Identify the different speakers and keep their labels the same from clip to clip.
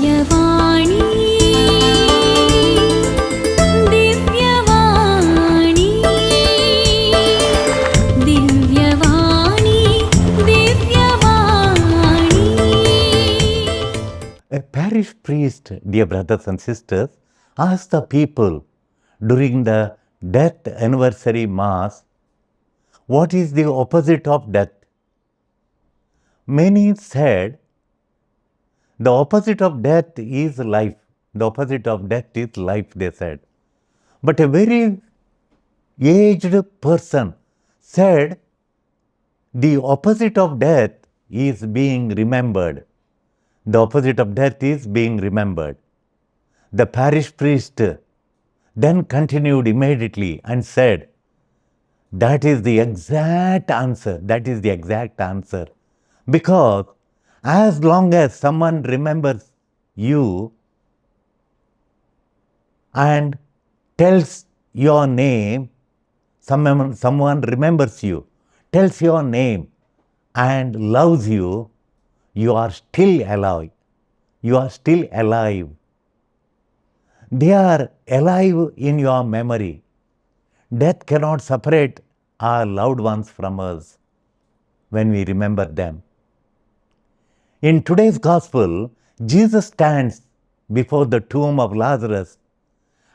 Speaker 1: Divyavani, Divyavani, Divyavani, Divyavani.
Speaker 2: A parish priest, dear brothers and sisters, asked the people during the death anniversary mass, what is the opposite of death? Many said, the opposite of death is life. The opposite of death is life, they said. But a very aged person said, the opposite of death is being remembered. The opposite of death is being remembered. The parish priest then continued immediately and said, that is the exact answer. That is the exact answer. Because as long as someone remembers you and tells your name, someone remembers you, tells your name and loves you, you are still alive. You are still alive. They are alive in your memory. Death cannot separate our loved ones from us when we remember them. In today's Gospel, Jesus stands before the tomb of Lazarus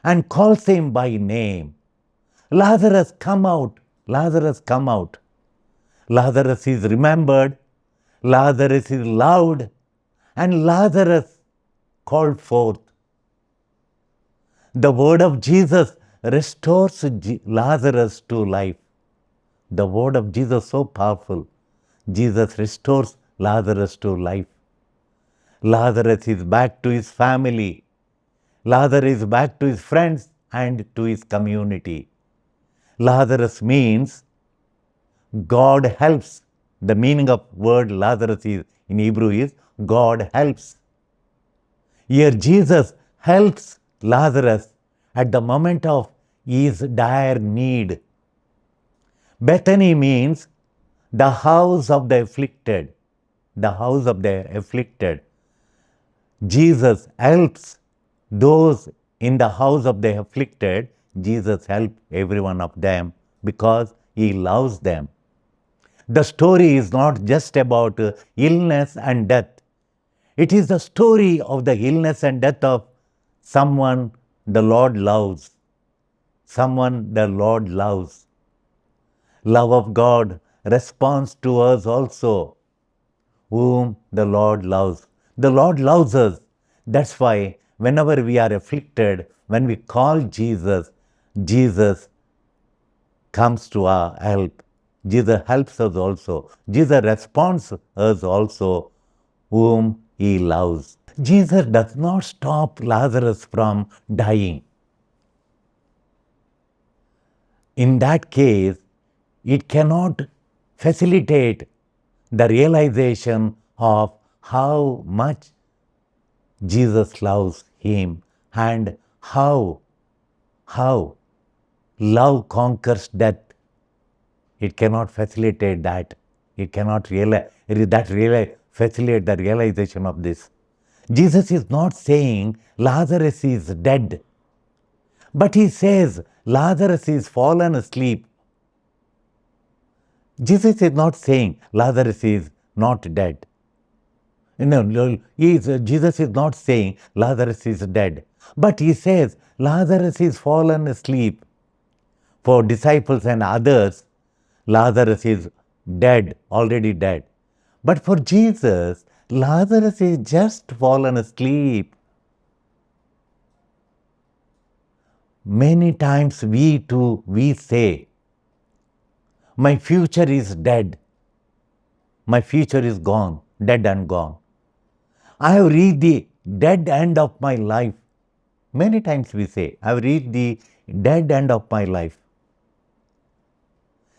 Speaker 2: and calls him by name. Lazarus, come out. Lazarus, come out. Lazarus is remembered. Lazarus is loved. And Lazarus called forth. The word of Jesus restores Lazarus to life. The word of Jesus so powerful. Jesus restores Lazarus to life. Lazarus is back to his family. Lazarus is back to his friends and to his community. Lazarus means God helps. The meaning of word Lazarus is, in Hebrew is God helps. Here Jesus helps Lazarus at the moment of his dire need. Bethany means the house of the afflicted. The house of the afflicted. Jesus helps those in the house of the afflicted. Jesus helps every one of them because he loves them. The story is not just about illness and death. It is the story of the illness and death of someone the Lord loves. Someone the Lord loves. Love of God responds to us also, whom the Lord loves. The Lord loves us. That's why whenever we are afflicted, when we call Jesus, Jesus comes to our help. Jesus helps us also. Jesus responds us also, whom he loves. Jesus does not stop Lazarus from dying. In that case, it cannot facilitate the realization of how much Jesus loves him and how love conquers death. It cannot facilitate that. It cannot facilitate the realization of this. Jesus is not saying Lazarus is dead, but he says Lazarus is fallen asleep. Jesus is not saying Lazarus is not dead. Jesus is not saying Lazarus is dead, but he says Lazarus is fallen asleep. For disciples and others, Lazarus is dead, already dead. But for Jesus, Lazarus is just fallen asleep. Many times we say, my future is dead. My future is gone, dead and gone. I have reached the dead end of my life. Many times we say, I have reached the dead end of my life.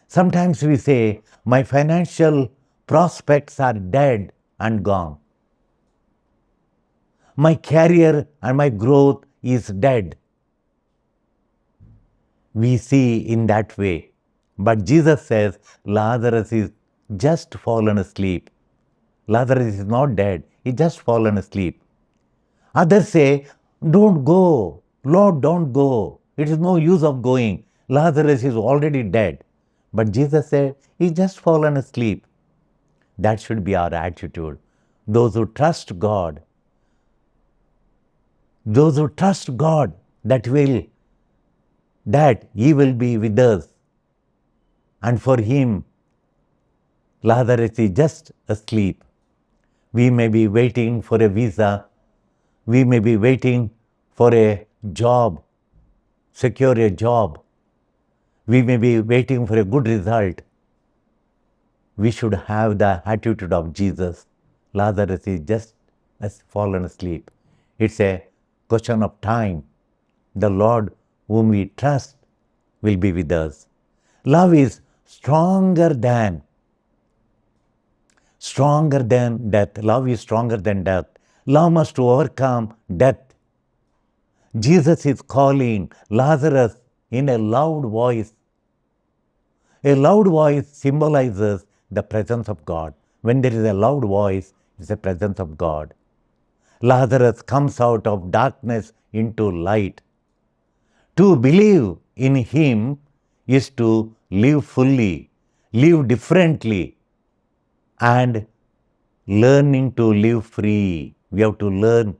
Speaker 2: Sometimes we say, my financial prospects are dead and gone. My career and my growth is dead. We see in that way. But Jesus says, Lazarus is just fallen asleep. Lazarus is not dead, he just fallen asleep. Others say, don't go. Lord, don't go. It is no use of going. Lazarus is already dead. But Jesus said, he's just fallen asleep. That should be our attitude. Those who trust God, that He will be with us. And for him, Lazarus is just asleep. We may be waiting for a visa. We may be waiting for a job, secure a job. We may be waiting for a good result. We should have the attitude of Jesus. Lazarus is just fallen asleep. It's a question of time. The Lord whom we trust will be with us. Love is stronger than death. Love is stronger than death. Love must overcome death. Jesus is calling Lazarus in a loud voice. A loud voice symbolizes the presence of God. When there is a loud voice, it's the presence of God. Lazarus comes out of darkness into light. To believe in Him is to live fully, live differently, and learning to live free. We have to learn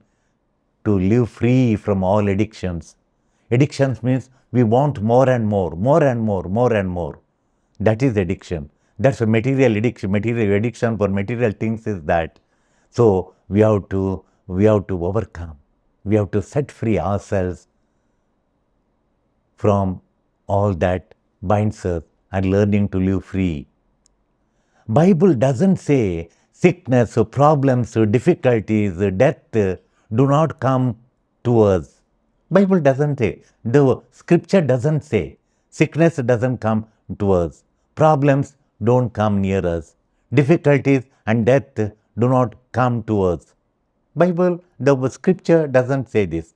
Speaker 2: to live free from all addictions. Addictions means we want more and more, more and more, more and more. That is addiction. That's a material addiction. Material addiction for material things is that. So we have to overcome. We have to set free ourselves from all that binds us and learning to live free. Bible doesn't say sickness, problems, difficulties, death do not come to us. Bible doesn't say. The scripture doesn't say. Sickness doesn't come to us. Problems don't come near us. Difficulties and death do not come to us. The scripture doesn't say this.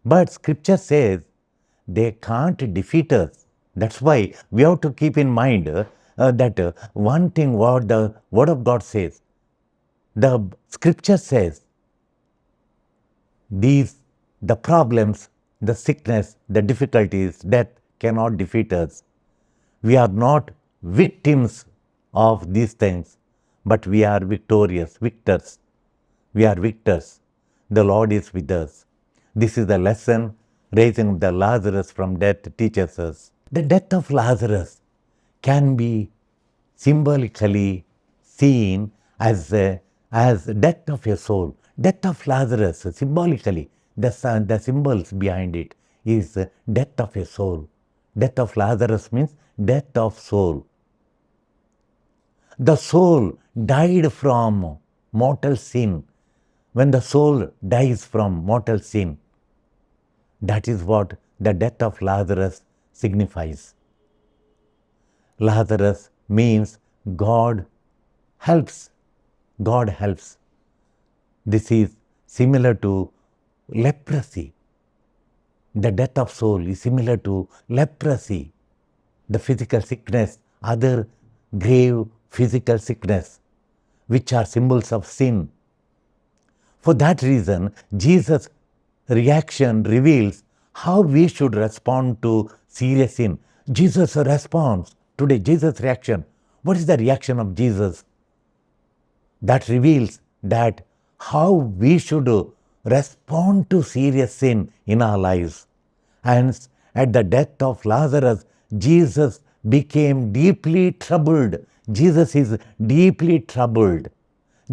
Speaker 2: But scripture says they can't defeat us. That's why we have to keep in mind that one thing what the Word of God says. The scripture says the problems, the sickness, the difficulties, death cannot defeat us. We are not victims of these things, but we are victorious, victors. We are victors. The Lord is with us. This is the lesson raising the Lazarus from death teaches us. The death of Lazarus can be symbolically seen as death of a soul. Death of Lazarus, symbolically, the symbols behind it is death of a soul. Death of Lazarus means death of soul. The soul died from mortal sin. When the soul dies from mortal sin, that is what the death of Lazarus signifies. Lazarus means God helps. God helps. This is similar to leprosy. The death of soul is similar to leprosy, the physical sickness, other grave physical sickness, which are symbols of sin. For that reason, Jesus' reaction reveals how we should respond to serious sin. Jesus' response today, Jesus' reaction. What is the reaction of Jesus? That reveals that how we should respond to serious sin in our lives. Hence, at the death of Lazarus, Jesus became deeply troubled. Jesus is deeply troubled.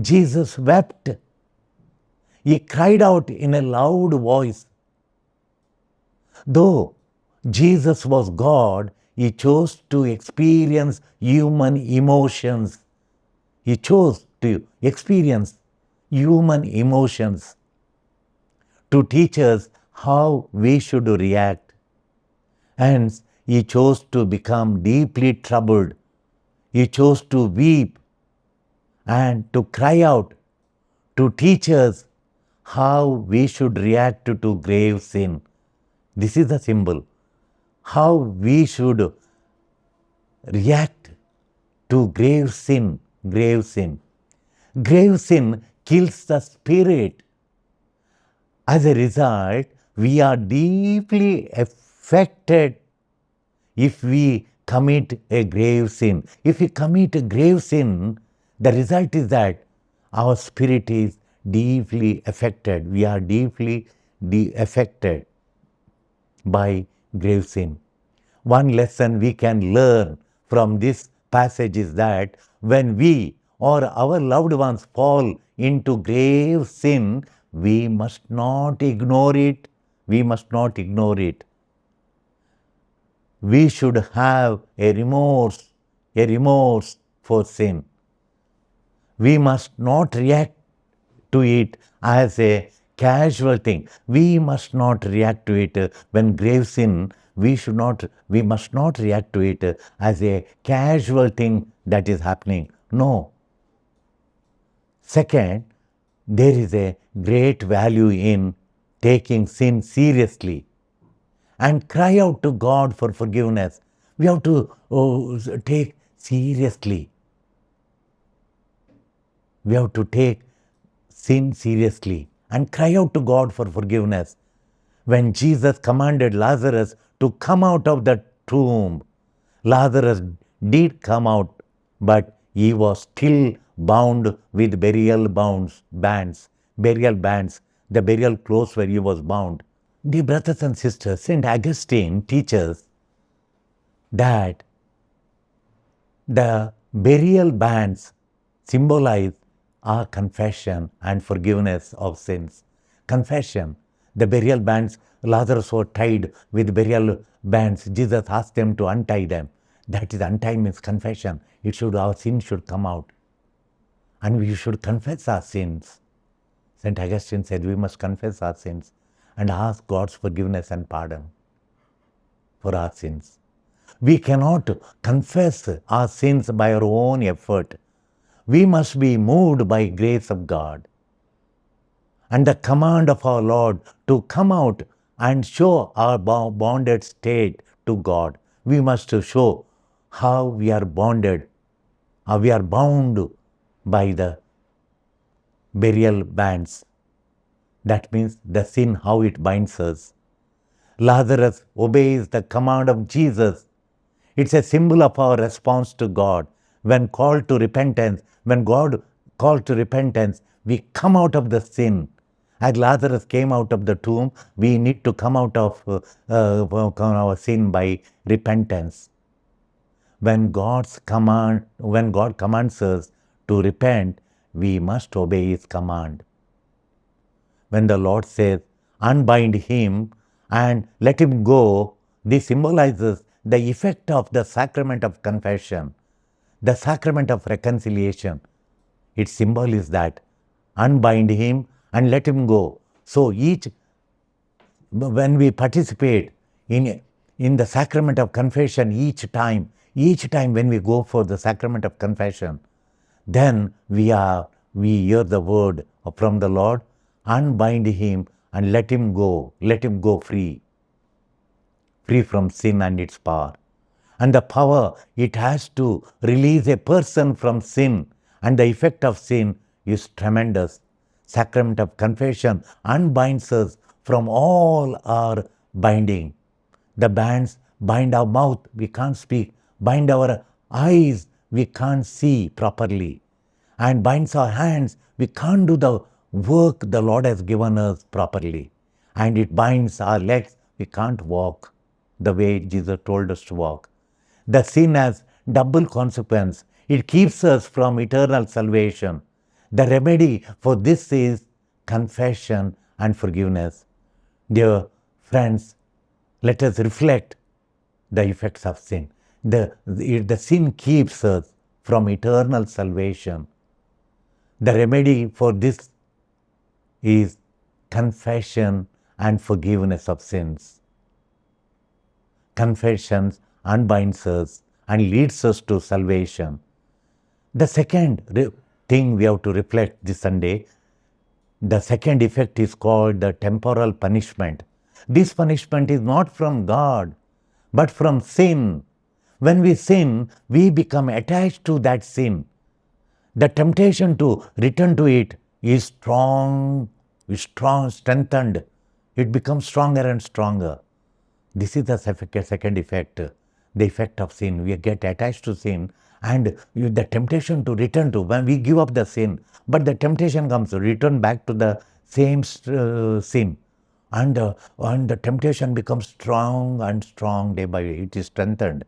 Speaker 2: Jesus wept. He cried out in a loud voice. Though Jesus was God, He chose to experience human emotions. He chose to experience human emotions to teach us how we should react. Hence, He chose to become deeply troubled. He chose to weep and to cry out to teach us how we should react to grave sin. This is the symbol. How we should react to grave sin. Grave sin. Grave sin kills the spirit. As a result, we are deeply affected if we commit a grave sin. If we commit a grave sin, the result is that our spirit is deeply affected. We are deeply affected by grave sin. One lesson we can learn from this passage is that when we or our loved ones fall into grave sin, we must not ignore it. We must not ignore it. We should have a remorse for sin. We must not react to it as a casual thing. We must not react to it when grave sin. We must not react to it as a casual thing that is happening. No. Second, there is a great value in taking sin seriously and cry out to God for forgiveness. We have to take seriously. We have to take sin seriously and cry out to God for forgiveness. When Jesus commanded Lazarus to come out of the tomb, Lazarus did come out, but he was still bound with burial bands, the burial clothes where he was bound. Dear brothers and sisters, St. Augustine teaches that the burial bands symbolize our confession and forgiveness of sins. Confession. The burial bands, Lazarus was tied with burial bands. Jesus asked them to untie them. That is, untie means confession. Our sins should come out. And we should confess our sins. St. Augustine said we must confess our sins and ask God's forgiveness and pardon for our sins. We cannot confess our sins by our own effort. We must be moved by grace of God and the command of our Lord to come out and show our bonded state to God. We must show how we are bonded, how we are bound by the burial bands. That means the sin, how it binds us. Lazarus obeys the command of Jesus. It's a symbol of our response to God. When called to repentance, when God called to repentance, we come out of the sin. As Lazarus came out of the tomb, we need to come out of our sin by repentance. When God commands us to repent, we must obey His command. When the Lord says, unbind him and let him go, this symbolizes the effect of the sacrament of confession, the sacrament of reconciliation. Its symbol is that unbind him and let him go. So when we participate in the sacrament of confession, each time when we go for the sacrament of confession, then we hear the word from the Lord, unbind him and let him go free from sin and its power. And the power it has to release a person from sin, and the effect of sin is tremendous. Sacrament of confession unbinds us from all our binding. The bands bind our mouth, we can't speak, bind our eyes, we can't see properly, and binds our hands, we can't do the work the Lord has given us properly, and it binds our legs, we can't walk the way Jesus told us to walk. The sin has double consequence. It keeps us from eternal salvation. The remedy for this is confession and forgiveness. Dear friends, let us reflect the effects of sin. The sin keeps us from eternal salvation. The remedy for this is confession and forgiveness of sins. Confession unbinds us and leads us to salvation. The second thing we have to reflect this Sunday, the second effect is called the temporal punishment. This punishment is not from God, but from sin. When we sin, we become attached to that sin. The temptation to return to it is strong strengthened. It becomes stronger and stronger. This is the second effect, the effect of sin. We get attached to sin, and the temptation to return to, when we give up the sin, but the temptation comes to return back to the same sin. And the temptation becomes strong and strong day by day. It is strengthened.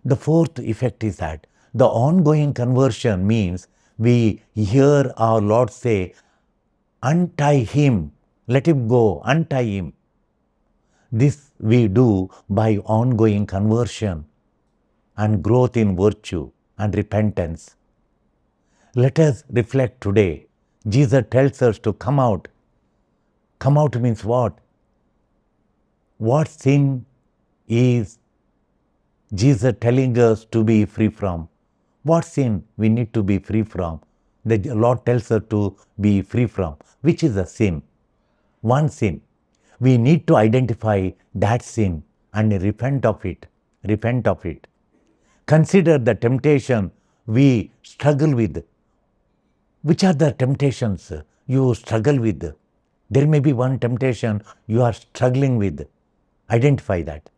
Speaker 2: The fourth effect is that the ongoing conversion means we hear our Lord say, untie him, let him go, untie him. This we do by ongoing conversion and growth in virtue and repentance. Let us reflect today. Jesus tells us to come out. Come out means what? What sin is Jesus telling us to be free from? What sin we need to be free from? The Lord tells us to be free from. Which is a sin? One sin. We need to identify that sin and repent of it. Repent of it. Consider the temptation we struggle with. Which are the temptations you struggle with? There may be one temptation you are struggling with. Identify that.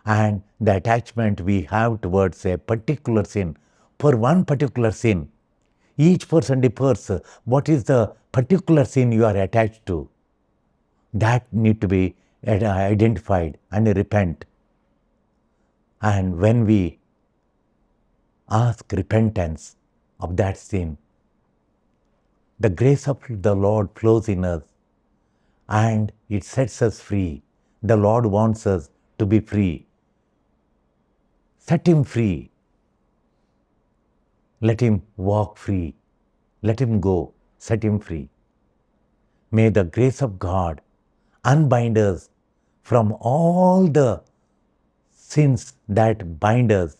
Speaker 2: And the attachment we have towards a particular sin. For one particular sin, each person differs. What is the particular sin you are attached to? That need to be identified and repent. And when we ask repentance of that sin, the grace of the Lord flows in us and it sets us free. The Lord wants us to be free. Set him free. Let him walk free. Let him go. Set him free. May the grace of God unbind us from all the sins that bind us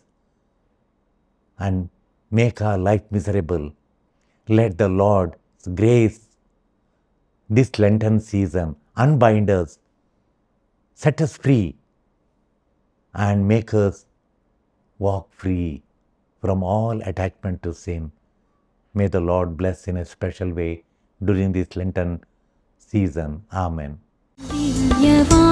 Speaker 2: and make our life miserable. Let the Lord's grace this Lenten season unbind us, set us free, and make us walk free from all attachment to sin. May the Lord bless in a special way during this Lenten season. Amen.
Speaker 1: Divyavani.